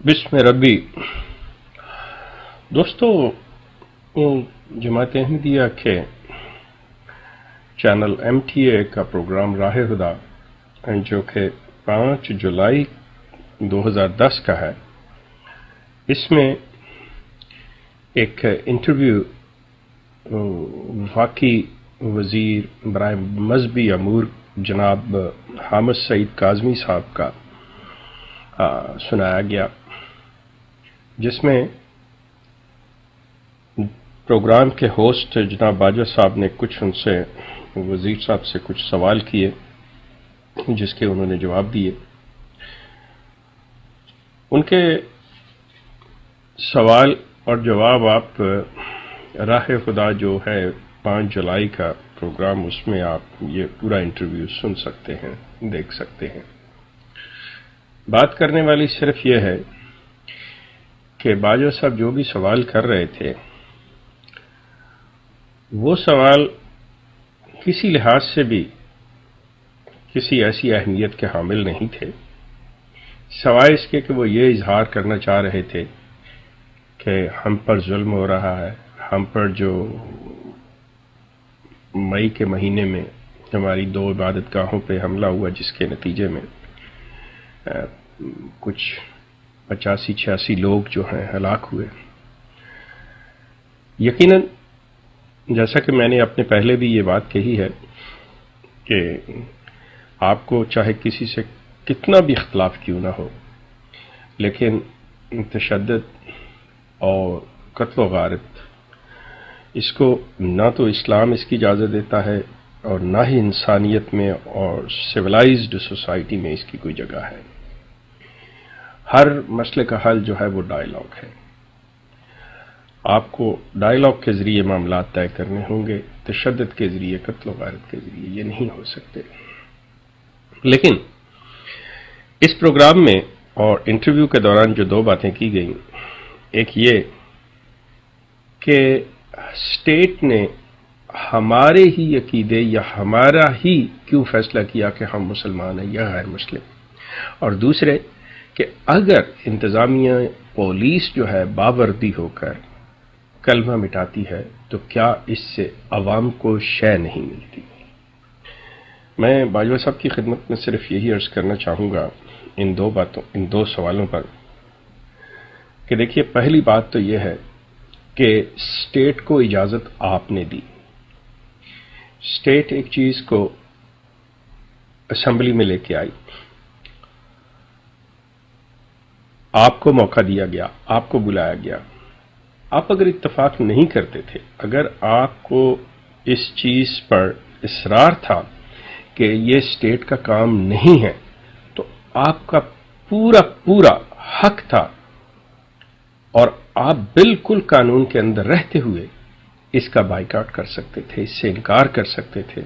بسم ربی دوستو، جماعت احمدیہ کے چینل MTA کا پروگرام راہ خدا جو کہ 5 جولائی 2010 کا ہے، اس میں ایک انٹرویو وفاقی وزیر برائے مذہبی امور جناب حامد سعید کاظمی صاحب کا سنایا گیا، جس میں پروگرام کے ہوسٹ جناب باجوہ صاحب نے ان سے وزیر صاحب سے کچھ سوال کیے، جس کے انہوں نے جواب دیے۔ ان کے سوال اور جواب آپ راہ خدا جو ہے 5 جولائی کا پروگرام، اس میں آپ یہ پورا انٹرویو سن سکتے ہیں، دیکھ سکتے ہیں۔ بات کرنے والی صرف یہ ہے کہ باجوہ صاحب جو بھی سوال کر رہے تھے، وہ سوال کسی لحاظ سے بھی کسی ایسی اہمیت کے حامل نہیں تھے، سوائے اس کے کہ وہ یہ اظہار کرنا چاہ رہے تھے کہ ہم پر ظلم ہو رہا ہے، ہم پر جو مئی کے مہینے میں ہماری 2 عبادت گاہوں پہ حملہ ہوا، جس کے نتیجے میں کچھ 85-86 لوگ جو ہیں ہلاک ہوئے۔ یقیناً جیسا کہ میں نے اپنے پہلے بھی یہ بات کہی ہے کہ آپ کو چاہے کسی سے کتنا بھی اختلاف کیوں نہ ہو، لیکن تشدد اور قتل و غارت، اس کو نہ تو اسلام اس کی اجازت دیتا ہے اور نہ ہی انسانیت میں اور سویلائزڈ سوسائٹی میں اس کی کوئی جگہ ہے۔ ہر مسئلے کا حل جو ہے وہ ڈائیلاگ ہے۔ آپ کو ڈائیلاگ کے ذریعے معاملات طے کرنے ہوں گے، تشدد کے ذریعے، قتل و غارت کے ذریعے یہ نہیں ہو سکتے۔ لیکن اس پروگرام میں اور انٹرویو کے دوران جو 2 باتیں کی گئیں، ایک یہ کہ اسٹیٹ نے ہمارے ہی عقیدے یا ہمارا ہی کیوں فیصلہ کیا کہ ہم مسلمان ہیں یا غیر مسلم، اور دوسرے کہ اگر انتظامیہ پولیس جو ہے باوردی ہو کر کلمہ مٹاتی ہے تو کیا اس سے عوام کو شے نہیں ملتی۔ میں باجوہ صاحب کی خدمت میں صرف یہی عرض کرنا چاہوں گا ان 2 سوالوں پر کہ دیکھیے، پہلی بات تو یہ ہے کہ اسٹیٹ کو اجازت آپ نے دی۔ اسٹیٹ ایک چیز کو اسمبلی میں لے کے آئی، آپ کو موقع دیا گیا، آپ کو بلایا گیا۔ آپ اگر اتفاق نہیں کرتے تھے، اگر آپ کو اس چیز پر اصرار تھا کہ یہ اسٹیٹ کا کام نہیں ہے، تو آپ کا پورا حق تھا اور آپ بالکل قانون کے اندر رہتے ہوئے اس کا بائیکاٹ کر سکتے تھے، اس سے انکار کر سکتے تھے،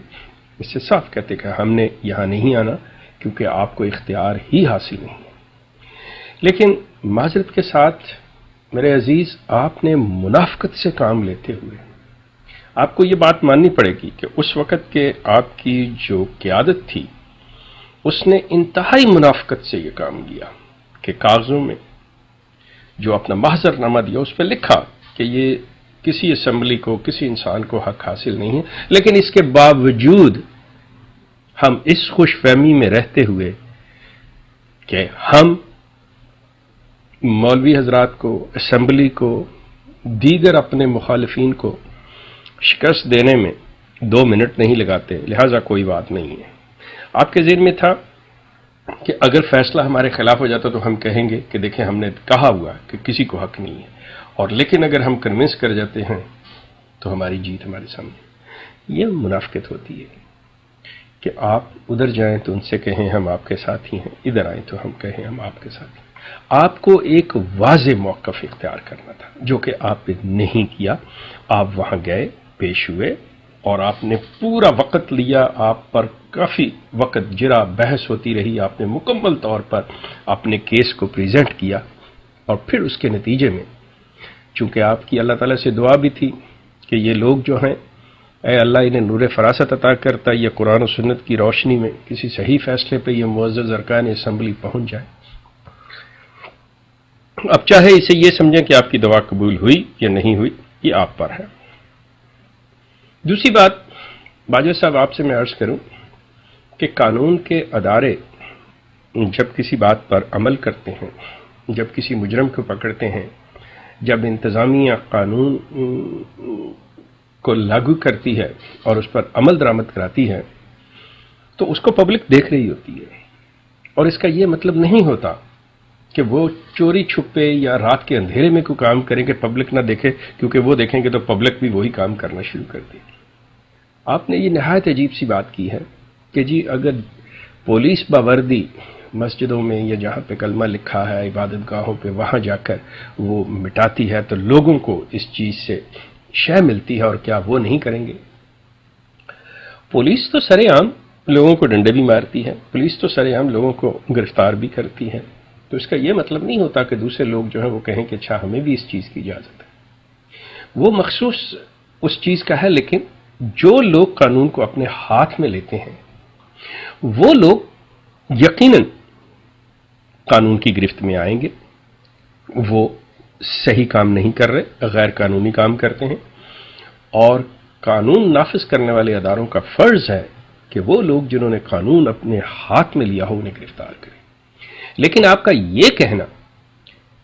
اس سے صاف کہتے کہ ہم نے یہاں نہیں آنا کیونکہ آپ کو اختیار ہی حاصل نہیں ہے۔ لیکن معذرت کے ساتھ میرے عزیز، آپ نے منافقت سے کام لیتے ہوئے، آپ کو یہ بات ماننی پڑے گی کہ اس وقت کے آپ کی جو قیادت تھی، اس نے انتہائی منافقت سے یہ کام لیا کہ کاغذوں میں جو اپنا محضر نامہ دیا، اس پہ لکھا کہ یہ کسی اسمبلی کو، کسی انسان کو حق حاصل نہیں ہے، لیکن اس کے باوجود ہم اس خوش فہمی میں رہتے ہوئے کہ ہم مولوی حضرات کو، اسمبلی کو، دیگر اپنے مخالفین کو شکست دینے میں 2 منٹ نہیں لگاتے، لہٰذا کوئی بات نہیں ہے۔ آپ کے ذہن میں تھا کہ اگر فیصلہ ہمارے خلاف ہو جاتا تو ہم کہیں گے کہ دیکھیں ہم نے کہا ہوا کہ کسی کو حق نہیں ہے، اور لیکن اگر ہم کنونس کر جاتے ہیں تو ہماری جیت ہمارے سامنے۔ یہ منافقت ہوتی ہے کہ آپ ادھر جائیں تو ان سے کہیں ہم آپ کے ساتھی ہیں، ادھر آئیں تو ہم کہیں ہم آپ کے ساتھی ہیں۔ آپ کو ایک واضح موقف اختیار کرنا تھا، جو کہ آپ نے نہیں کیا۔ آپ وہاں گئے، پیش ہوئے، اور آپ نے پورا وقت لیا، آپ پر کافی وقت جرا، بحث ہوتی رہی، آپ نے مکمل طور پر اپنے کیس کو پریزنٹ کیا، اور پھر اس کے نتیجے میں چونکہ آپ کی اللہ تعالیٰ سے دعا بھی تھی کہ یہ لوگ جو ہیں، اے اللہ انہیں نور فراست عطا کرتا، یہ قرآن و سنت کی روشنی میں کسی صحیح فیصلے پہ یہ معزز ارکان اسمبلی پہنچ جائے۔ اب چاہے اسے یہ سمجھیں کہ آپ کی دعا قبول ہوئی یا نہیں ہوئی، یہ آپ پر ہے۔ دوسری بات باجوہ صاحب آپ سے میں عرض کروں کہ قانون کے ادارے جب کسی بات پر عمل کرتے ہیں، جب کسی مجرم کو پکڑتے ہیں، جب انتظامیہ قانون کو لاگو کرتی ہے اور اس پر عمل درآمد کراتی ہے تو اس کو پبلک دیکھ رہی ہوتی ہے، اور اس کا یہ مطلب نہیں ہوتا کہ وہ چوری چھپے یا رات کے اندھیرے میں کوئی کام کریں کہ پبلک نہ دیکھے، کیونکہ وہ دیکھیں گے تو پبلک بھی وہی کام کرنا شروع کر دے۔ آپ نے یہ نہایت عجیب سی بات کی ہے کہ جی اگر پولیس باوردی مسجدوں میں یا جہاں پہ کلمہ لکھا ہے، عبادت گاہوں پہ، وہاں جا کر وہ مٹاتی ہے تو لوگوں کو اس چیز سے شے ملتی ہے، اور کیا وہ نہیں کریں گے؟ پولیس تو سرے عام لوگوں کو ڈنڈے بھی مارتی ہے، پولیس تو سرے عام لوگوں کو گرفتار بھی کرتی ہے، تو اس کا یہ مطلب نہیں ہوتا کہ دوسرے لوگ جو ہیں وہ کہیں کہ اچھا ہمیں بھی اس چیز کی اجازت ہے۔ وہ مخصوص اس چیز کا ہے، لیکن جو لوگ قانون کو اپنے ہاتھ میں لیتے ہیں وہ لوگ یقیناً قانون کی گرفت میں آئیں گے، وہ صحیح کام نہیں کر رہے، غیر قانونی کام کرتے ہیں، اور قانون نافذ کرنے والے اداروں کا فرض ہے کہ وہ لوگ جنہوں نے قانون اپنے ہاتھ میں لیا ہو انہیں گرفتار کریں۔ لیکن آپ کا یہ کہنا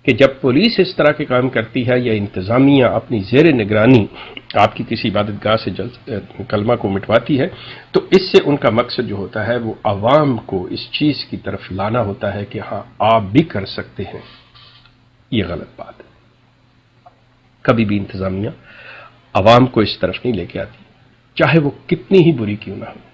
کہ جب پولیس اس طرح کے کام کرتی ہے یا انتظامیہ اپنی زیر نگرانی آپ کی کسی عبادت گاہ سے کلمہ کو مٹواتی ہے تو اس سے ان کا مقصد جو ہوتا ہے وہ عوام کو اس چیز کی طرف لانا ہوتا ہے کہ ہاں آپ بھی کر سکتے ہیں، یہ غلط بات ہے۔ کبھی بھی انتظامیہ عوام کو اس طرف نہیں لے کے آتی، چاہے وہ کتنی ہی بری کیوں نہ ہو۔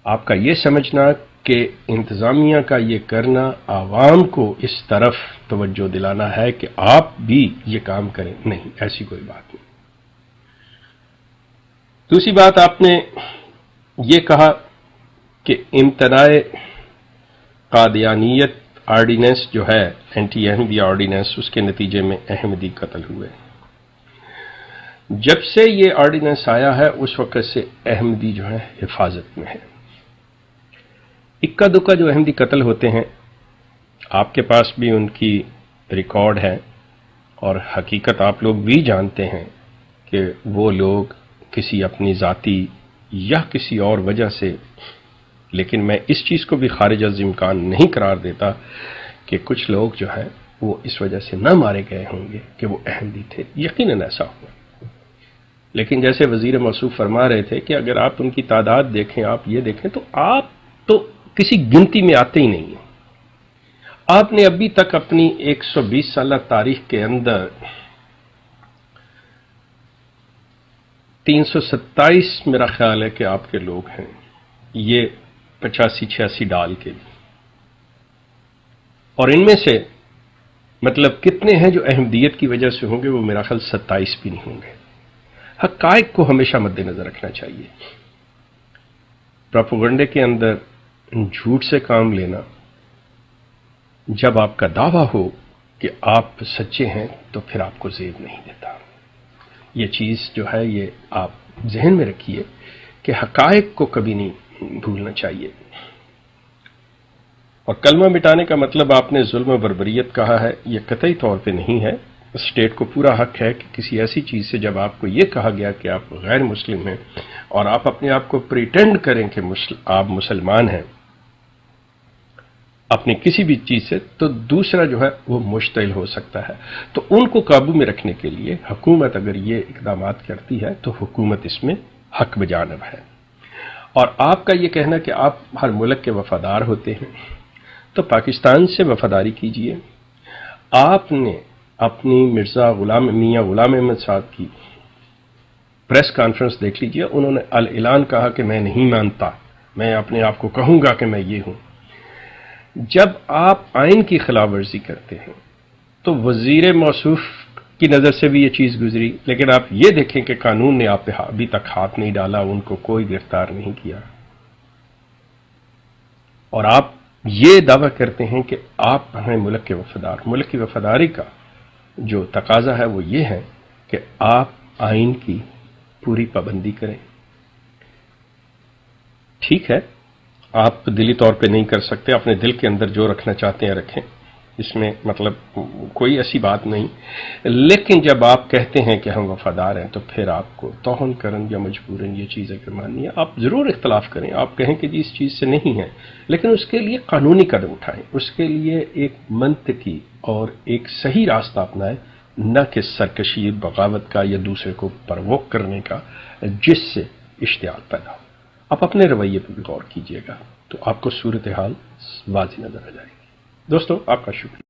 آپ کا یہ سمجھنا کہ انتظامیہ کا یہ کرنا عوام کو اس طرف توجہ دلانا ہے کہ آپ بھی یہ کام کریں، نہیں، ایسی کوئی بات نہیں۔ دوسری بات آپ نے یہ کہا کہ امتناع قادیانیت آرڈیننس جو ہے، اینٹی احمدی آرڈیننس، اس کے نتیجے میں احمدی قتل ہوئے۔ جب سے یہ آرڈیننس آیا ہے اس وقت سے احمدی جو ہے حفاظت میں ہے۔ اکا دکا جو احمدی قتل ہوتے ہیں آپ کے پاس بھی ان کی ریکارڈ ہے، اور حقیقت آپ لوگ بھی جانتے ہیں کہ وہ لوگ کسی اپنی ذاتی یا کسی اور وجہ سے، لیکن میں اس چیز کو بھی خارج از امکان نہیں قرار دیتا کہ کچھ لوگ جو ہے وہ اس وجہ سے نہ مارے گئے ہوں گے کہ وہ احمدی تھے، یقیناً ایسا ہوا۔ لیکن جیسے وزیر موصوف فرما رہے تھے کہ اگر آپ ان کی تعداد دیکھیں، آپ یہ دیکھیں تو آپ تو کسی گنتی میں آتے ہی نہیں ہیں۔ آپ نے ابھی تک اپنی 120 سالہ تاریخ کے اندر 327 میرا خیال ہے کہ آپ کے لوگ ہیں، یہ 85-86 ڈال کے بھی، اور ان میں سے مطلب کتنے ہیں جو احمدیت کی وجہ سے ہوں گے، وہ میرا خیال 27 بھی نہیں ہوں گے۔ حقائق کو ہمیشہ مد نظر رکھنا چاہیے۔ پروپیگنڈے کے اندر جھوٹ سے کام لینا، جب آپ کا دعویٰ ہو کہ آپ سچے ہیں تو پھر آپ کو زیب نہیں دیتا۔ یہ چیز جو ہے یہ آپ ذہن میں رکھیے کہ حقائق کو کبھی نہیں بھولنا چاہیے۔ اور کلمہ مٹانے کا مطلب آپ نے ظلم و بربریت کہا ہے، یہ قطعی طور پہ نہیں ہے۔ اسٹیٹ کو پورا حق ہے کہ کسی ایسی چیز سے جب آپ کو یہ کہا گیا کہ آپ غیر مسلم ہیں اور آپ اپنے آپ کو پریٹینڈ کریں کہ آپ مسلمان ہیں اپنی کسی بھی چیز سے، تو دوسرا جو ہے وہ مشتعل ہو سکتا ہے۔ تو ان کو قابو میں رکھنے کے لیے حکومت اگر یہ اقدامات کرتی ہے تو حکومت اس میں حق بجانب ہے۔ اور آپ کا یہ کہنا کہ آپ ہر ملک کے وفادار ہوتے ہیں، تو پاکستان سے وفاداری کیجئے۔ آپ نے اپنی مرزا میاں غلام احمد صاحب کی پریس کانفرنس دیکھ لیجئے، انہوں نے اعلان کہا کہ میں نہیں مانتا، میں اپنے آپ کو کہوں گا کہ میں یہ ہوں۔ جب آپ آئین کی خلاف ورزی کرتے ہیں تو وزیر موصوف کی نظر سے بھی یہ چیز گزری، لیکن آپ یہ دیکھیں کہ قانون نے آپ پہ ابھی تک ہاتھ نہیں ڈالا، ان کو کوئی گرفتار نہیں کیا، اور آپ یہ دعویٰ کرتے ہیں کہ آپ ہیں ملک کے وفادار۔ ملک کی وفاداری کا جو تقاضا ہے وہ یہ ہے کہ آپ آئین کی پوری پابندی کریں۔ ٹھیک ہے، آپ دلی طور پہ نہیں کر سکتے، اپنے دل کے اندر جو رکھنا چاہتے ہیں رکھیں، اس میں مطلب کوئی ایسی بات نہیں، لیکن جب آپ کہتے ہیں کہ ہم وفادار ہیں تو پھر آپ کو توہن کرن یا مجبوراً یہ چیز اگر ماننی ہے، آپ ضرور اختلاف کریں، آپ کہیں کہ جی اس چیز سے نہیں ہے، لیکن اس کے لیے قانونی قدم اٹھائیں، اس کے لیے ایک منطقی اور ایک صحیح راستہ اپنائیں، نہ کہ سرکشی بغاوت کا یا دوسرے کو پرووک کرنے کا جس سے اشتعال پیدا ہو۔ آپ اپنے رویے پر بھی غور کیجئے گا تو آپ کو صورتحال واضح نظر آ جائے گی۔ دوستو، آپ کا شکریہ۔